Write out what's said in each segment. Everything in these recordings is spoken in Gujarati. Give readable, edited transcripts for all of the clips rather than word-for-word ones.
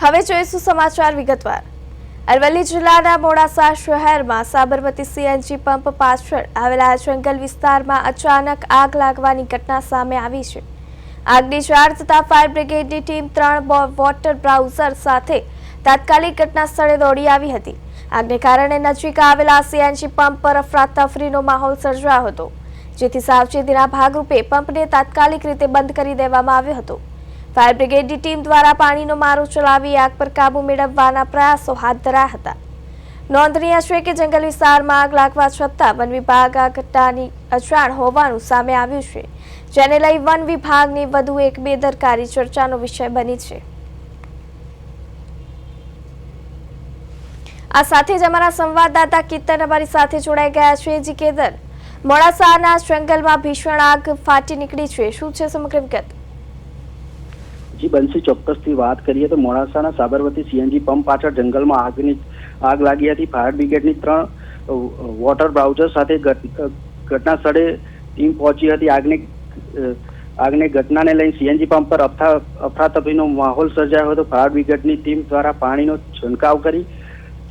હવે જોઈશું સમાચાર વિગતવાર। અરવલ્લી જિલ્લાના મોડાસા શહેરમાં સાબરમતી સીએનજી પંપ પાછળ આવેલા જંગલ વિસ્તારમાં અચાનક આગ લાગવાની ઘટના સામે આવી છે। આગની જાણ થતાં ફાયર બ્રિગેડની ટીમ 3 વોટર બ્રાઉઝર સાથે તાત્કાલિક ઘટના સ્થળે દોડી આવી હતી। આગને કારણે નજીક આવેલા સીએનજી પંપ પર અફરાતફરીનો માહોલ સર્જાયો હતો, જેથી સાવચેતીના ભાગરૂપે પંપને તાત્કાલિક રીતે બંધ કરી દેવામાં આવ્યો હતો। ફાયર બ્રિગેડની ટીમ દ્વારા પાણીનો મારો ચલાવી આગ પર કાબુ મેળવવાના પ્રયાસો હાથ ધરાયા હતા। નોંધનીય છે કે જંગલ વિસ્તારમાં આગ લાગવા છતાં વન વિભાગ આ ઘટનાની અજાણ હોવાનું સામે આવ્યું છે, જેને લઈ વન વિભાગની વધુ એક બેદરકારી ચર્ચાનો વિષય બની છે। આ સાથે જ અમારા સંવાદદાતા કેતન અમારી સાથે જોડાઈ ગયા છે। જી કેતન, મોડાસાના જંગલમાં ભીષણ આગ ફાટી નીકળી છે, શું છે સમગ્ર વિગત? જી બંસી, ચોક્કસથી વાત કરીએ તો મોડાસાના સાબરમતી સીએનજી પંપ પાછળ જંગલમાં આગ લાગી હતી। ફાયર બ્રિગેડની 3 વોટર બ્રાઉઝર સાથે ઘટના સ્થળે ટીમ પહોંચી હતી। આગને ઘટનાને લઈને સીએનજી પંપ પર અફરાતફરીનો માહોલ સર્જાયો હતો। ફાયર બ્રિગેડની ટીમ દ્વારા પાણીનો છંટકાવ કરી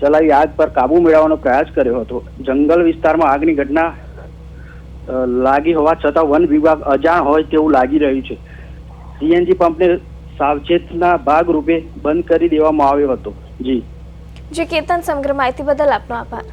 ચલાવી આગ પર કાબુ મેળવવાનો પ્રયાસ કર્યો હતો। જંગલ વિસ્તારમાં આગની ઘટના લાગી હોવા છતાં વન વિભાગ અજાણ હોય તેવું લાગી રહ્યું છે। સીએનજી પંપને સાવચેતના ભાગરૂપે બંધ કરી દેવામાં આવ્યો હતો। જી કેતન, સમગ્ર માહિતી બદલ આપનો આભાર।